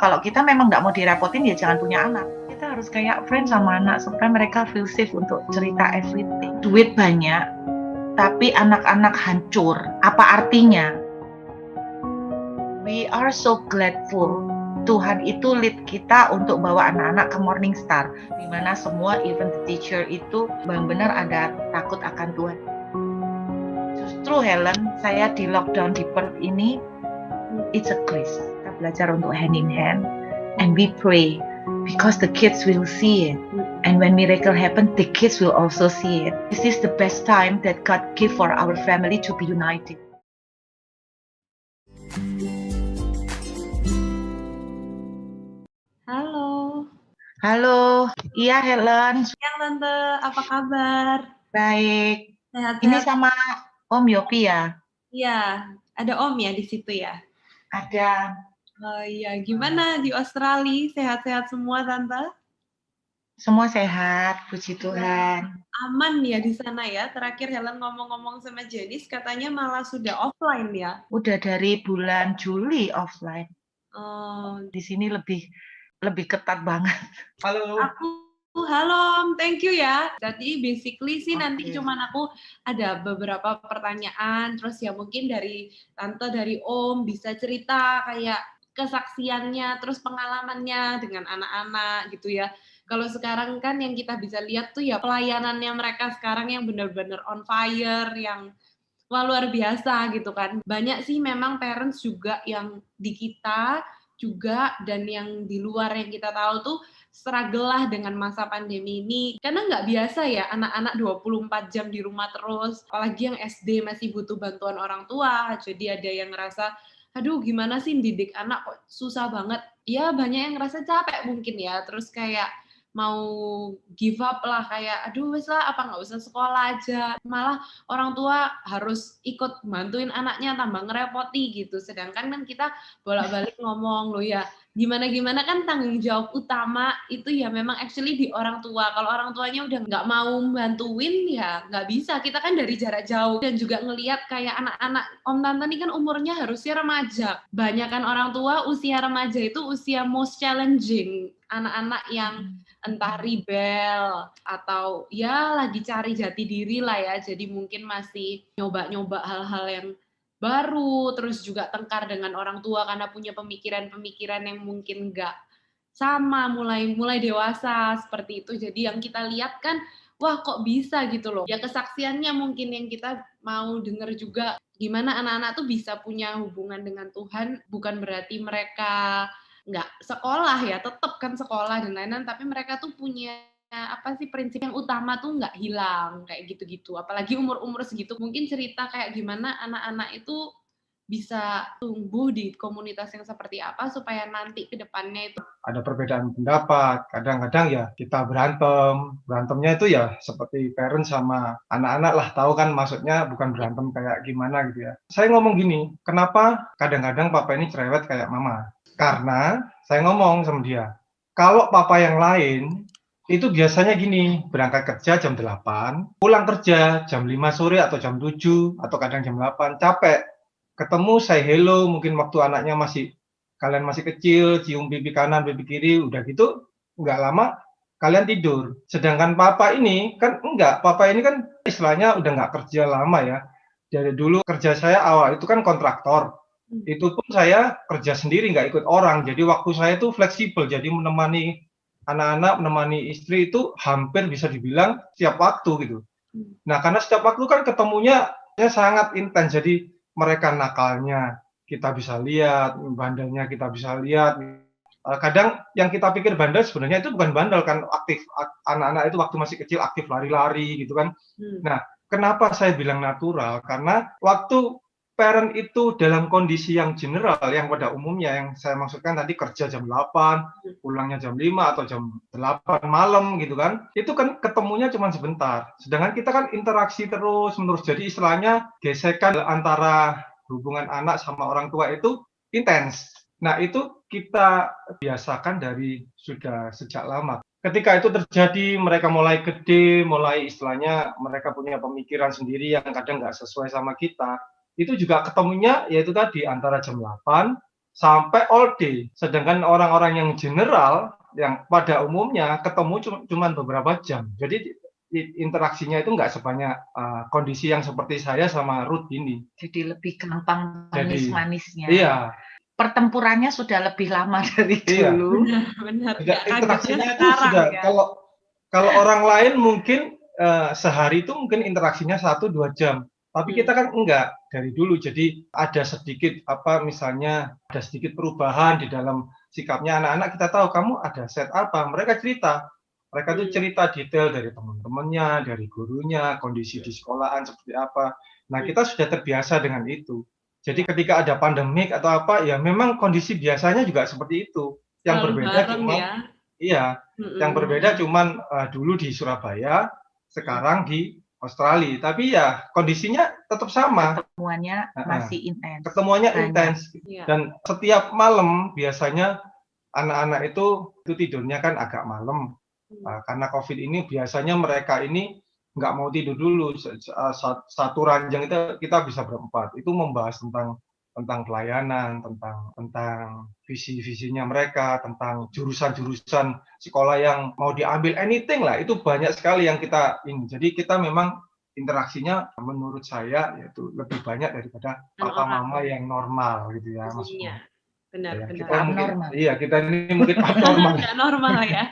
Kalau kita memang nggak mau direpotin, ya jangan punya anak. Kita harus kayak friend sama anak supaya mereka feel safe untuk cerita everything. Duit banyak, tapi anak-anak hancur. Apa artinya? We are so grateful. Tuhan itu lead kita untuk bawa anak-anak ke Morning Star, di mana semua, even the teacher itu benar-benar ada takut akan Tuhan. Justru Helen, saya di lockdown di Perth ini, it's a grace. Kita belajar untuk hand in hand, and we pray because the kids will see it. And when miracle happen, the kids will also see it. This is the best time that God give for our family to be united. Halo. Halo, iya Helen. Siang Tante, apa kabar? Baik. Sehat-sehat? Ini sama Om Yopi ya? Iya, ada Om ya di situ ya? Ada. Oh iya, gimana di Australia? Sehat-sehat semua Tante? Semua sehat, puji Tuhan. Aman ya di sana ya? Terakhir Helen ngomong-ngomong sama Jenis, katanya malah sudah offline ya? Udah dari bulan Juli offline. Oh, Di sini lebih ketat banget. Halo. halo Om, thank you ya. Jadi basically sih nanti cuman aku ada beberapa pertanyaan, terus ya mungkin dari Tante, dari Om bisa cerita kayak kesaksiannya, terus pengalamannya dengan anak-anak gitu ya. Kalau sekarang kan yang kita bisa lihat tuh ya pelayanannya mereka sekarang yang benar-benar on fire, yang wah luar biasa gitu kan. Banyak sih memang parents juga yang di kita juga dan yang di luar yang kita tahu tuh struggle lah dengan masa pandemi ini. Karena nggak biasa ya anak-anak 24 jam di rumah terus. Apalagi yang SD masih butuh bantuan orang tua. Jadi ada yang ngerasa, aduh gimana sih didik anak kok susah banget. Ya banyak yang ngerasa capek mungkin ya. Terus kayak mau give up lah, kayak aduh wes lah apa nggak usah sekolah aja. Malah orang tua harus ikut bantuin anaknya, tambah ngerepoti gitu. Sedangkan kan kita bolak-balik ngomong, loh ya gimana-gimana kan tanggung jawab utama itu ya memang actually di orang tua. Kalau orang tuanya udah nggak mau bantuin ya nggak bisa. Kita kan dari jarak jauh dan juga ngelihat kayak anak-anak Om Tante ini kan umurnya harusnya remaja. Banyak kan orang tua usia remaja itu usia most challenging. Anak-anak yang entah rebel atau ya lagi cari jati diri lah ya. Jadi mungkin masih nyoba-nyoba hal-hal yang baru, terus juga tengkar dengan orang tua karena punya pemikiran-pemikiran yang mungkin nggak sama, mulai dewasa seperti itu. Jadi yang kita lihat kan, wah kok bisa gitu loh. Ya kesaksiannya mungkin yang kita mau dengar juga, gimana anak-anak tuh bisa punya hubungan dengan Tuhan, bukan berarti mereka nggak sekolah ya, tetap kan sekolah dan lain-lain, tapi mereka tuh punya apa sih prinsip yang utama tuh nggak hilang kayak gitu-gitu. Apalagi umur-umur segitu, mungkin cerita kayak gimana anak-anak itu bisa tumbuh di komunitas yang seperti apa supaya nanti ke depannya itu ada perbedaan pendapat, kadang-kadang ya kita berantemnya itu ya seperti parent sama anak-anak lah, tahu kan maksudnya bukan berantem kayak gimana gitu ya. Saya ngomong gini, kenapa kadang-kadang papa ini cerewet kayak mama? Karena saya ngomong sama dia, kalau papa yang lain itu biasanya gini, berangkat kerja jam 8, pulang kerja jam 5 sore atau jam 7, atau kadang jam 8, capek. Ketemu, say hello, mungkin waktu anaknya kalian masih kecil, cium pipi kanan, pipi kiri, udah gitu, nggak lama kalian tidur. Sedangkan papa ini kan enggak, papa ini kan istilahnya udah nggak kerja lama ya. Dari dulu kerja saya awal itu kan kontraktor. Itu pun saya kerja sendiri, nggak ikut orang. Jadi waktu saya tuh fleksibel, jadi menemani anak-anak, menemani istri itu hampir bisa dibilang setiap waktu gitu. Nah, karena setiap waktu kan ketemunya sangat intens, jadi mereka nakalnya kita bisa lihat, bandelnya kita bisa lihat. Kadang yang kita pikir bandel sebenarnya itu bukan bandel kan, aktif anak-anak itu waktu masih kecil aktif lari-lari gitu kan. Nah, kenapa saya bilang natural? Karena waktu parent itu dalam kondisi yang general, yang pada umumnya yang saya maksudkan tadi kerja jam 8, pulangnya jam 5 atau jam 8 malam gitu kan, itu kan ketemunya cuma sebentar. Sedangkan kita kan interaksi terus-menerus, jadi istilahnya gesekan antara hubungan anak sama orang tua itu intens. Nah, itu kita biasakan dari sudah sejak lama. Ketika itu terjadi, mereka mulai gede, mulai istilahnya mereka punya pemikiran sendiri yang kadang nggak sesuai sama kita. Itu juga ketemunya yaitu tadi antara jam 8 sampai all day. Sedangkan orang-orang yang general, yang pada umumnya ketemu cuma beberapa jam. Jadi interaksinya itu nggak sebanyak kondisi yang seperti saya sama Ruth ini. Jadi lebih gampang Jadi manis-manisnya. iya, Pertempurannya sudah lebih lama dari iya. dulu. Benar, Sudah nggak kagetnya interaksinya itu sekarang sudah ya. kalau orang lain mungkin sehari itu mungkin interaksinya 1-2 jam. Tapi kita kan enggak dari dulu. Jadi ada sedikit misalnya ada sedikit perubahan di dalam sikapnya anak-anak, kita tahu kamu ada set apa, mereka cerita. Mereka tuh cerita detail dari teman-temannya, dari gurunya, kondisi di sekolahan seperti apa. Nah, kita sudah terbiasa dengan itu. Jadi ketika ada pandemik atau apa, ya memang kondisi biasanya juga seperti itu. Yang Selalu berbeda bareng cuma ya. iya, yang berbeda cuman dulu di Surabaya, sekarang di Australia. Tapi ya kondisinya tetap sama. Pertemuannya masih intens. Ketemuannya Banyak. intens. Iya. Dan setiap malam biasanya anak-anak itu tidurnya kan agak malam. Karena COVID ini biasanya mereka ini nggak mau tidur dulu. Satu ranjang itu kita bisa berempat. Itu membahas tentang pelayanan, tentang visi-visinya mereka, tentang jurusan-jurusan sekolah yang mau diambil, anything lah. Itu banyak sekali yang kita ini. Jadi kita memang interaksinya menurut saya yaitu lebih banyak daripada papa mama yang normal gitu ya, maksudnya. Benar, Ya, benar. kita mungkin Abnormal. iya, kita ini mungkin abnormal. Nggak normal ya.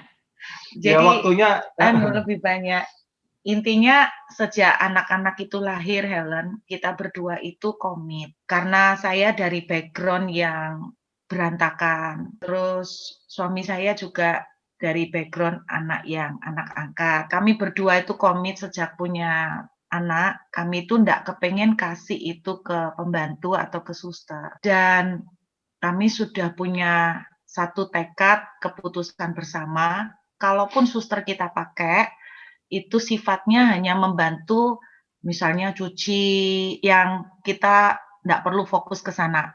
Jadi Ya waktunya lebih banyak. Intinya sejak anak-anak itu lahir, Helen, kita berdua itu komit. Karena saya dari background yang berantakan. Terus suami saya juga dari background anak angkat. Kami berdua itu komit sejak punya anak. Kami itu enggak kepengen kasih itu ke pembantu atau ke suster. Dan kami sudah punya satu tekad, keputusan bersama. Kalaupun suster kita pakai, itu sifatnya hanya membantu, misalnya cuci, yang kita nggak perlu fokus ke sana.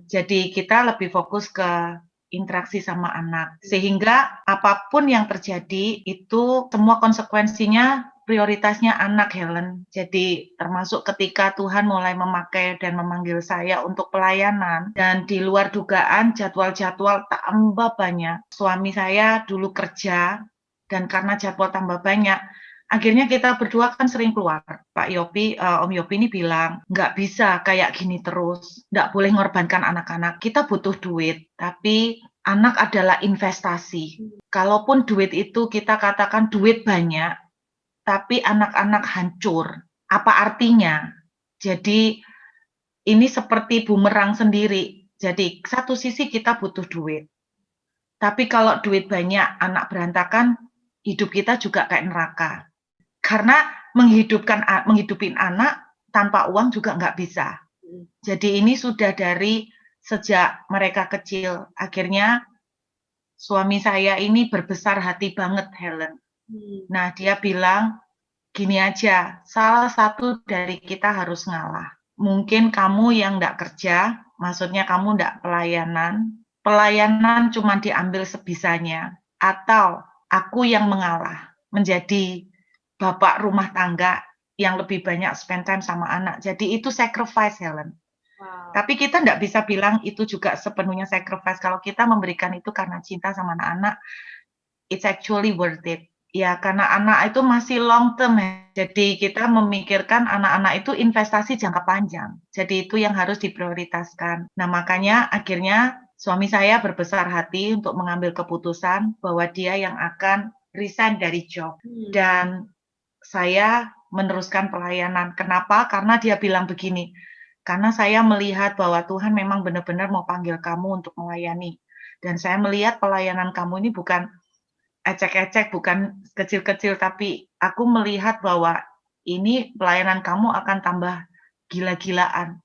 Jadi kita lebih fokus ke interaksi sama anak. Sehingga apapun yang terjadi, itu semua konsekuensinya prioritasnya anak, Helen. Jadi termasuk ketika Tuhan mulai memakai dan memanggil saya untuk pelayanan, dan di luar dugaan jadwal-jadwal tambah banyak. Suami saya dulu kerja, dan karena jadwal tambah banyak, akhirnya kita berdua kan sering keluar. Pak Yopi, Om Yopi ini bilang, nggak bisa kayak gini terus, nggak boleh mengorbankan anak-anak. Kita butuh duit, tapi anak adalah investasi. Kalaupun duit itu kita katakan duit banyak, tapi anak-anak hancur. Apa artinya? Jadi ini seperti bumerang sendiri. Jadi satu sisi kita butuh duit. Tapi kalau duit banyak, anak berantakan, hidup kita juga kayak neraka. Karena menghidupin anak tanpa uang juga nggak bisa. Jadi ini sudah dari sejak mereka kecil. Akhirnya suami saya ini berbesar hati banget, Helen. Nah, dia bilang, gini aja, salah satu dari kita harus ngalah. Mungkin kamu yang nggak kerja, maksudnya kamu nggak pelayanan cuma diambil sebisanya. Atau aku yang mengalah, menjadi bapak rumah tangga yang lebih banyak spend time sama anak. Jadi itu sacrifice, Helen. Wow. Tapi kita nggak bisa bilang itu juga sepenuhnya sacrifice. Kalau kita memberikan itu karena cinta sama anak-anak, it's actually worth it. Ya, karena anak itu masih long term ya. Jadi kita memikirkan anak-anak itu investasi jangka panjang. Jadi itu yang harus diprioritaskan. Nah, makanya akhirnya suami saya berbesar hati untuk mengambil keputusan bahwa dia yang akan resign dari job. Dan saya meneruskan pelayanan. Kenapa? Karena dia bilang begini, karena saya melihat bahwa Tuhan memang benar-benar mau panggil kamu untuk melayani. Dan saya melihat pelayanan kamu ini bukan ecek-ecek, bukan kecil-kecil, tapi aku melihat bahwa ini pelayanan kamu akan tambah gila-gilaan.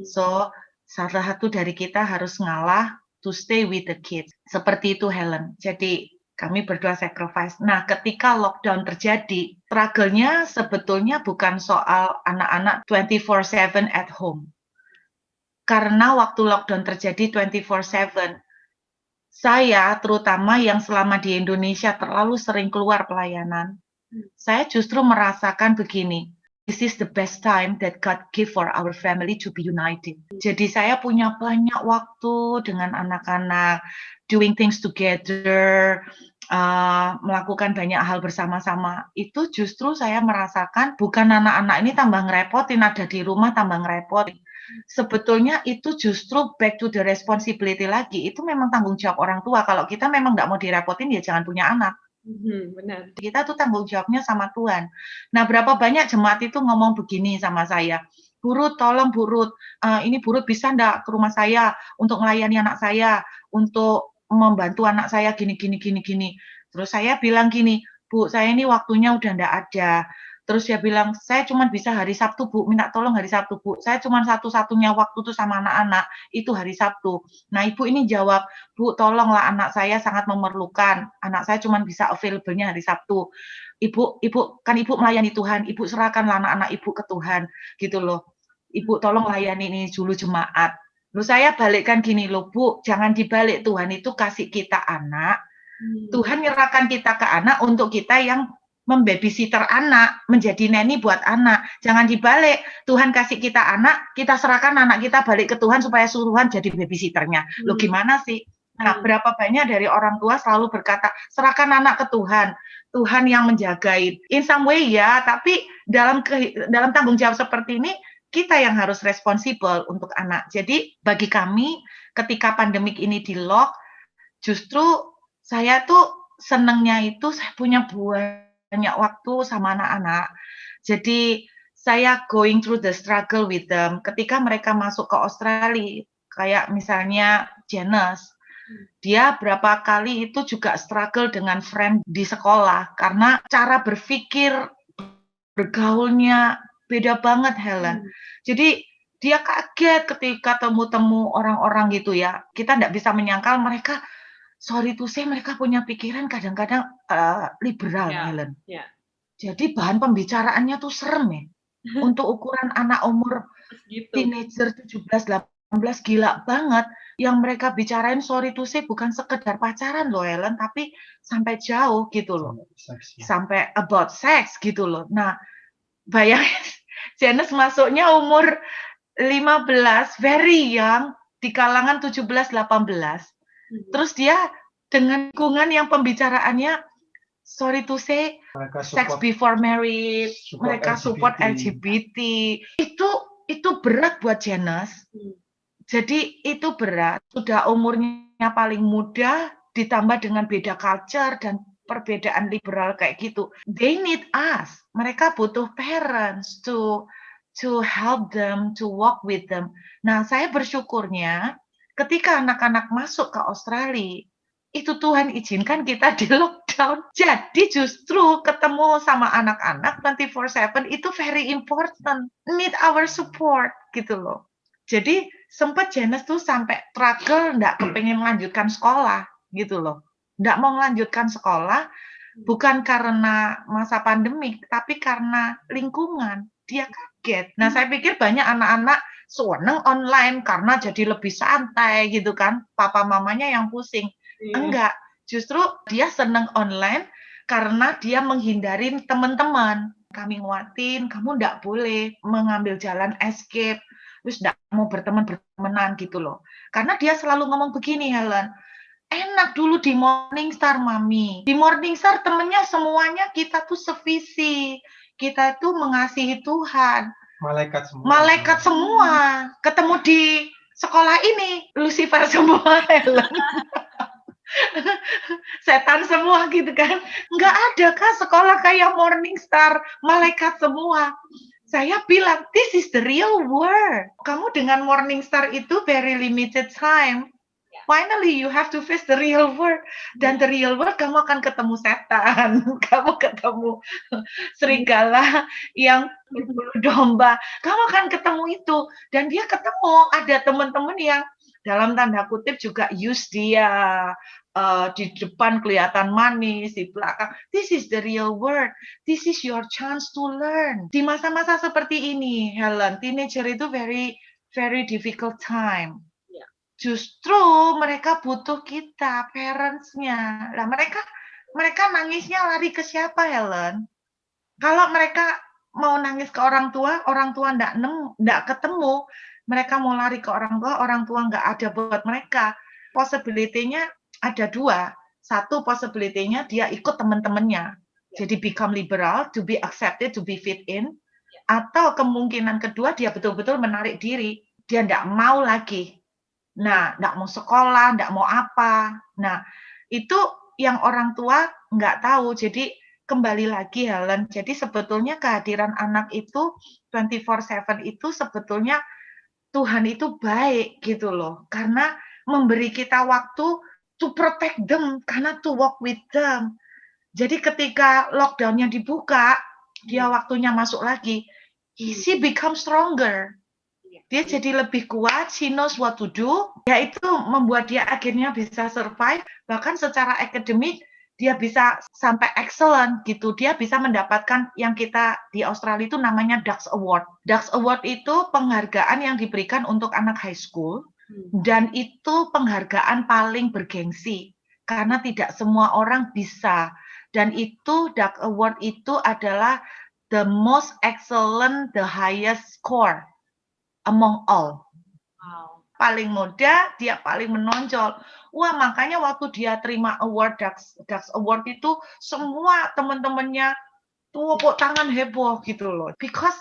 So, salah satu dari kita harus ngalah to stay with the kids. Seperti itu, Helen. Jadi, kami berdua sacrifice. Nah, ketika lockdown terjadi, struggle-nya sebetulnya bukan soal anak-anak 24/7 at home. Karena waktu lockdown terjadi 24/7, saya terutama yang selama di Indonesia terlalu sering keluar pelayanan, saya justru merasakan begini, this is the best time that God give for our family to be united. Jadi saya punya banyak waktu dengan anak-anak, doing things together, melakukan banyak hal bersama-sama. Itu justru saya merasakan bukan anak-anak ini tambah ngerepotin, ada di rumah tambah ngerepotin. Sebetulnya itu justru back to the responsibility lagi. Itu memang tanggung jawab orang tua. Kalau kita memang nggak mau direpotin, ya jangan punya anak. Benar. Kita tuh tanggung jawabnya sama Tuhan. Nah, berapa banyak jemaat itu ngomong begini sama saya, "Bu Ruth, tolong Bu Ruth, ini Bu Ruth bisa ndak ke rumah saya untuk melayani anak saya, untuk membantu anak saya gini gini gini gini." Terus saya bilang gini, "Bu, saya ini waktunya udah ndak ada." Terus dia bilang, "Saya cuma bisa hari Sabtu, Bu, minta tolong hari Sabtu, Bu. Saya cuma satu-satunya waktu tuh sama anak-anak, itu hari Sabtu." Nah, ibu ini jawab, "Bu, tolonglah anak saya sangat memerlukan. Anak saya cuma bisa available-nya hari Sabtu. Ibu melayani Tuhan, Ibu serahkanlah anak-anak Ibu ke Tuhan." Gitu loh. "Ibu tolong layani ini dulu jemaat." Lalu saya balikkan gini loh, "Bu, jangan dibalik. Tuhan itu kasih kita anak. Tuhan nyerahkan kita ke anak untuk kita yang membabysitter anak, menjadi neni buat anak. Jangan dibalik. Tuhan kasih kita anak, kita serahkan anak kita balik ke Tuhan supaya Tuhan jadi babysitternya. Loh gimana sih? Nah, berapa banyak dari orang tua selalu berkata, serahkan anak ke Tuhan. Tuhan yang menjagain. In some way ya, tapi dalam tanggung jawab seperti ini, kita yang harus responsibel untuk anak. Jadi bagi kami, ketika pandemik ini di-lock, justru saya tuh senengnya itu saya punya banyak waktu sama anak-anak. Jadi saya going through the struggle with them. Ketika mereka masuk ke Australia, kayak misalnya Janice, dia berapa kali itu juga struggle dengan friend di sekolah karena cara berpikir, bergaulnya beda banget, Helen. Jadi dia kaget ketika temu orang-orang gitu ya. Kita nggak bisa menyangkal mereka, sorry to say, mereka punya pikiran kadang-kadang liberal, Helen. Jadi bahan pembicaraannya tuh serem ya. Untuk ukuran anak umur teenager 17-18 gila banget. Yang mereka bicarain, sorry to say, bukan sekedar pacaran loh, Helen, tapi sampai jauh gitu loh. Sampai about sex gitu loh. Nah, bayangin Janice masuknya umur 15, very young, di kalangan 17-18. Terus dia dengan lingkungan yang pembicaraannya, sorry to say, sex before marriage, mereka support LGBT. Itu berat buat Janice. Jadi itu berat. Sudah umurnya paling muda, ditambah dengan beda culture dan perbedaan liberal kayak gitu. They need us. Mereka butuh parents to help them, to walk with them. Nah, saya bersyukurnya ketika anak-anak masuk ke Australia, itu Tuhan izinkan kita di lockdown. Jadi justru ketemu sama anak-anak 24/7 itu very important. Need our support gitu loh. Jadi sempat Janice tuh sampai struggle nggak kepengen melanjutkan sekolah gitu loh. Nggak mau melanjutkan sekolah bukan karena masa pandemik, tapi karena lingkungan. Dia kaget. Nah, saya pikir banyak anak-anak seneng online karena jadi lebih santai gitu kan. Papa mamanya yang pusing. Enggak, justru dia seneng online karena dia menghindarin teman-teman. Kami nguatin, kamu nggak boleh mengambil jalan escape, terus nggak mau berteman-bertemanan gitu loh. Karena dia selalu ngomong begini, Helen, enak dulu di Morningstar, Mami. Di Morningstar temennya semuanya kita tuh sevisi. Kita tuh mengasihi Tuhan. Malaikat semua. Ketemu di sekolah ini, Lucifer semua, Helen. Setan semua gitu kan. Nggak ada kan sekolah kayak Morningstar, malaikat semua. Saya bilang, this is the real world. Kamu dengan Morningstar itu very limited time. Finally, you have to face the real world. Dan the real world, kamu akan ketemu setan. Kamu ketemu serigala yang berbulu domba. Kamu akan ketemu itu. Dan dia ketemu, ada teman-teman yang dalam tanda kutip juga use dia. Di depan kelihatan manis, di belakang. This is the real world. This is your chance to learn. Di masa-masa seperti ini, Helen, teenager itu very, very difficult time. Justru mereka butuh kita, parents-nya. Nah, mereka nangisnya lari ke siapa, Helen? Kalau mereka mau nangis ke orang tua nggak ketemu, mereka mau lari ke orang tua nggak ada buat mereka. Possibility-nya ada 2. Satu possibility-nya dia ikut teman-temannya. Jadi become liberal, to be accepted, to be fit in. Atau kemungkinan kedua dia betul-betul menarik diri. Dia nggak mau lagi. Nah, nggak mau sekolah, nggak mau apa. Nah, itu yang orang tua nggak tahu. Jadi kembali lagi Helen, jadi sebetulnya kehadiran anak itu 24/7 itu sebetulnya Tuhan itu baik gitu loh. Karena memberi kita waktu to protect them, karena to walk with them. Jadi ketika lockdown-nya dibuka, dia waktunya masuk lagi, she become stronger. Dia jadi lebih kuat, she knows what to do. Ya itu membuat dia akhirnya bisa survive, bahkan secara akademik dia bisa sampai excellent gitu. Dia bisa mendapatkan yang kita di Australia itu namanya Dux Award. Dux Award itu penghargaan yang diberikan untuk anak high school dan itu penghargaan paling bergengsi karena tidak semua orang bisa. Dan itu Dux Award itu adalah the most excellent, the highest score among all. Wow. Paling muda, dia paling menonjol. Wah, makanya waktu dia terima award Dux Award itu semua teman-temannya tepuk tangan heboh gitu loh. Because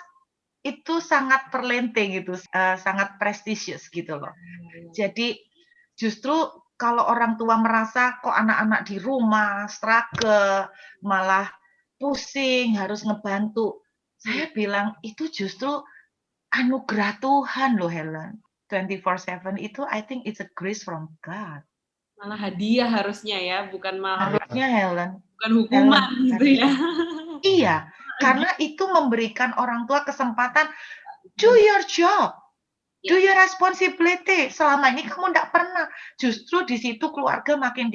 itu sangat perlente gitu, sangat prestisius gitu loh. Jadi justru kalau orang tua merasa kok anak-anak di rumah struggle, malah pusing, harus ngebantu. Saya bilang itu justru anugerah Tuhan loh Helen. 24/7 itu I think it's a grace from God. Malah hadiah harusnya ya, bukan malah Harusnya Helen. bukan hukuman Helen, gitu ya. Iya, karena itu memberikan orang tua kesempatan do your job. Do your responsibility. Selama ini kamu tidak pernah. Justru di situ keluarga makin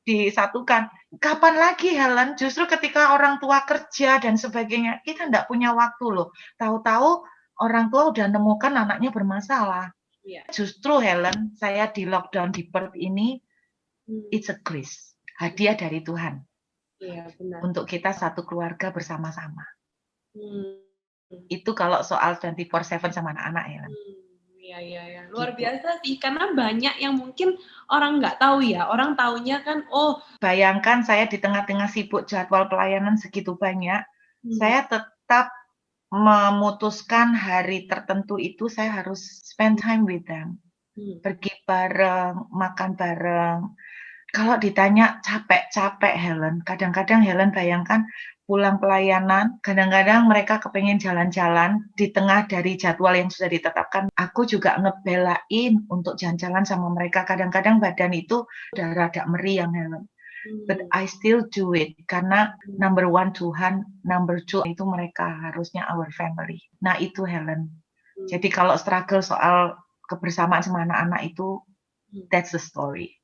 disatukan. Kapan lagi Helen? Justru ketika orang tua kerja dan sebagainya, kita tidak punya waktu loh. Tahu-tahu orang tua udah nemukan anaknya bermasalah. Justru Helen, saya di lockdown di Perth ini, it's a grace. Hadiah dari Tuhan. Iya, benar. Untuk kita satu keluarga bersama-sama. Itu kalau soal 24/7 sama anak-anak Helen. Iya. Luar biasa sih, karena banyak yang mungkin orang nggak tahu ya. Orang taunya kan, bayangkan saya di tengah-tengah sibuk jadwal pelayanan segitu banyak, saya tetap memutuskan hari tertentu itu saya harus spend time with them. Pergi bareng, makan bareng. Kalau ditanya capek Helen, kadang-kadang Helen bayangkan pulang pelayanan, kadang-kadang mereka kepengen jalan-jalan di tengah dari jadwal yang sudah ditetapkan. Aku juga ngebelain untuk jalan-jalan sama mereka. Kadang-kadang badan itu udah rada meriang Helen. But I still do it karena number 1 Tuhan, number 2 itu mereka harusnya our family. Nah itu Helen. Jadi kalau struggle soal kebersamaan sama anak-anak itu, that's the story.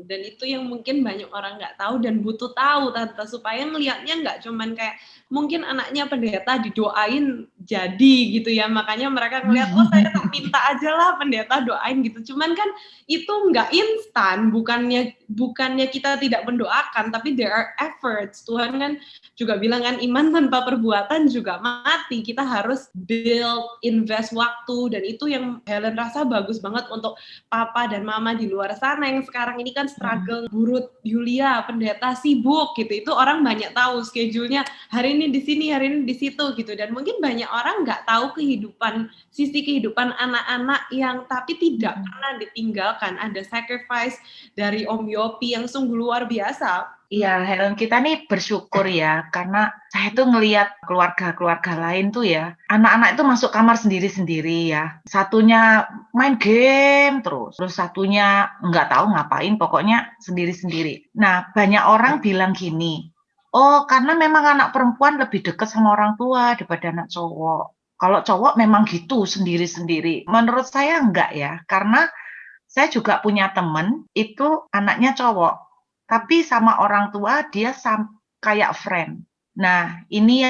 Dan itu yang mungkin banyak orang nggak tahu dan butuh tahu Tante, supaya ngelihatnya nggak cuman kayak mungkin anaknya pendeta didoain jadi gitu ya, makanya mereka ngelihat saya tak minta aja lah pendeta doain gitu. Cuman kan itu nggak instan, bukannya kita tidak mendoakan, tapi there are efforts. Tuhan kan juga bilang kan iman tanpa perbuatan juga mati. Kita harus invest waktu, dan itu yang Helen rasa bagus banget untuk papa dan mama di luar sana yang sekarang ini kan struggle. Burut Yulia pendeta sibuk gitu, itu orang banyak tahu schedule-nya hari ini di sini, hari ini di situ gitu, dan mungkin banyak orang nggak tahu sisi kehidupan anak-anak yang tapi tidak pernah ditinggalkan. Ada sacrifice dari Om Yopi yang sungguh luar biasa. Iya, Helen, kita nih bersyukur ya, karena saya tuh ngelihat keluarga-keluarga lain tuh ya, anak-anak itu masuk kamar sendiri-sendiri ya. Satunya main game terus satunya nggak tahu ngapain, pokoknya sendiri-sendiri. Nah, banyak orang bilang gini, karena memang anak perempuan lebih dekat sama orang tua daripada anak cowok. Kalau cowok memang gitu, sendiri-sendiri. Menurut saya enggak ya, karena saya juga punya temen, itu anaknya cowok. Tapi sama orang tua dia kayak friend. Nah, ini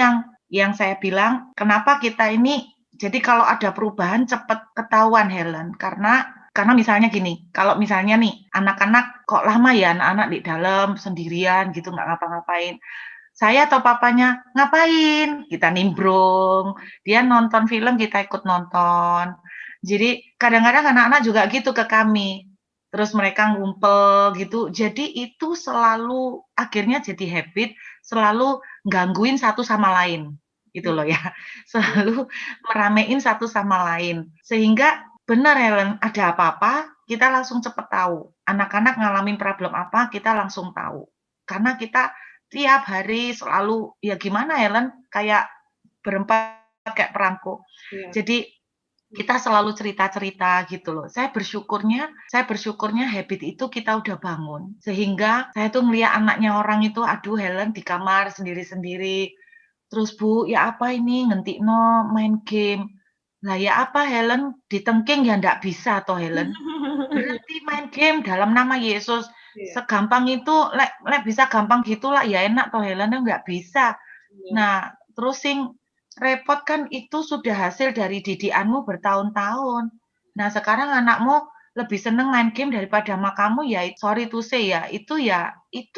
yang saya bilang, kenapa kita ini, jadi kalau ada perubahan cepat ketahuan Helen, karena misalnya gini, kalau misalnya nih anak-anak kok lama ya anak-anak di dalam sendirian gitu nggak ngapa-ngapain. Saya atau papanya, "Ngapain?" Kita nimbrung, dia nonton film, kita ikut nonton. Jadi kadang-kadang anak-anak juga gitu ke kami, terus mereka ngumpul gitu. Jadi itu selalu akhirnya jadi habit, selalu gangguin satu sama lain, gitu Iya, loh ya. iya. Selalu meramein satu sama lain. Sehingga benar Helen, ada apa-apa kita langsung cepet tahu. Anak-anak ngalamin problem apa, kita langsung tahu. Karena kita tiap hari selalu ya gimana Helen, kayak berempat kayak perangko. Iya. Jadi kita selalu cerita-cerita gitu loh. Saya bersyukurnya habit itu kita udah bangun. Sehingga saya tuh ngeliat anaknya orang itu, aduh Helen di kamar sendiri-sendiri. Terus Bu, ya apa ini ngentikno main game. Lah ya apa Helen, ditengking ya ndak bisa toh Helen. Berhenti main game dalam nama Yesus. Iya, Segampang itu, lek lek bisa gampang gitu lah ya enak toh Helen, nggak bisa. iya. Nah, terus sing repot kan itu sudah hasil dari didikanmu bertahun-tahun. Nah, sekarang anakmu lebih seneng main game daripada sama kamu ya, sorry to say ya, itu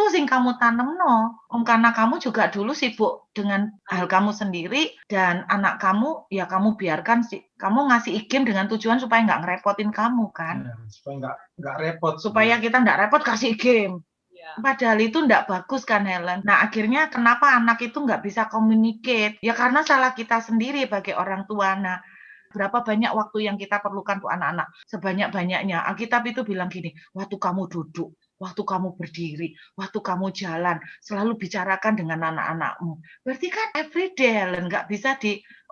sing kamu tanemno. Karena kamu juga dulu sibuk dengan hal kamu sendiri dan anak kamu ya kamu biarkan sih, kamu ngasih game dengan tujuan supaya nggak ngerepotin kamu kan. Ya, supaya nggak repot Supaya gitu. kita nggak repot kasih game. Iya. Padahal itu nggak bagus kan Helen. Nah akhirnya kenapa anak itu nggak bisa communicate? Ya karena salah kita sendiri sebagai orang tua. Nah berapa banyak waktu yang kita perlukan untuk anak-anak? Sebanyak-banyaknya. Alkitab itu bilang gini, waktu kamu duduk, waktu kamu berdiri, waktu kamu jalan, selalu bicarakan dengan anak-anakmu. Berarti kan everyday Helen, nggak bisa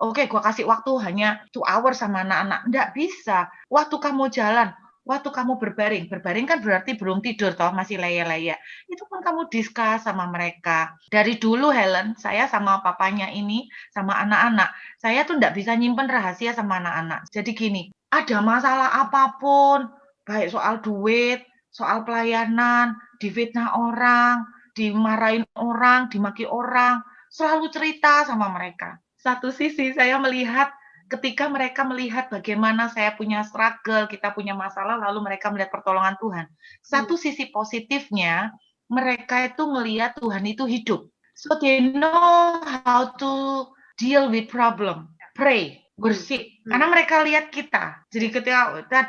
oke gua kasih waktu hanya 2 hours sama anak-anak. Nggak bisa. Waktu kamu jalan, waktu kamu berbaring kan berarti belum tidur toh, masih leye-leye. Itu pun kamu discuss sama mereka. Dari dulu Helen, saya sama papanya ini, sama anak-anak, saya tuh nggak bisa nyimpen rahasia sama anak-anak. Jadi gini, ada masalah apapun, baik soal duit, soal pelayanan, difitnah orang, dimarahin orang, dimaki orang, selalu cerita sama mereka. Satu sisi saya melihat ketika mereka melihat bagaimana saya punya struggle, kita punya masalah, lalu mereka melihat pertolongan Tuhan. Satu sisi positifnya, mereka itu melihat Tuhan itu hidup. So they know how to deal with problem. Pray, worship. Karena mereka lihat kita. Jadi ketika kita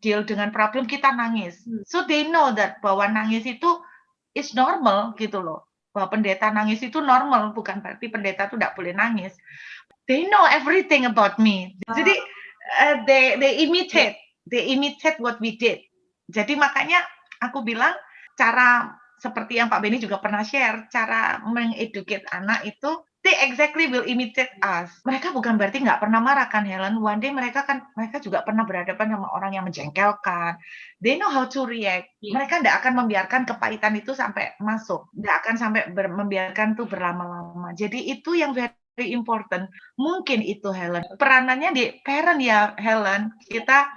deal dengan problem, kita nangis. So they know that bahwa nangis itu is normal gitu loh. Bahwa pendeta nangis itu normal, bukan berarti pendeta itu tidak boleh nangis. They know everything about me. Jadi they imitate what we did. Jadi makanya aku bilang cara seperti yang Pak Beni juga pernah share, cara mengeducate anak itu they exactly will imitate us. Mereka bukan berarti nggak pernah marah kan Helen. One day mereka juga pernah berhadapan sama orang yang menjengkelkan. They know how to react. Mereka nggak akan membiarkan kepahitan itu sampai masuk. Nggak akan sampai membiarkan itu berlama-lama. Jadi itu yang very important. Mungkin itu Helen. Peranannya di parent ya Helen. Kita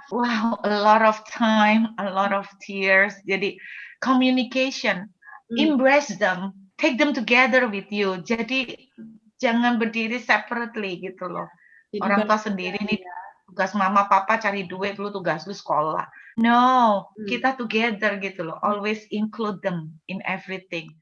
a lot of time, a lot of tears. Jadi communication, embrace them, take them together with you. Jadi jangan berdiri separately gitu loh. Jadi Orang tua sendiri nih tugas mama papa cari duit, lu tugas lu sekolah. No, kita together gitu loh. Always include them in everything.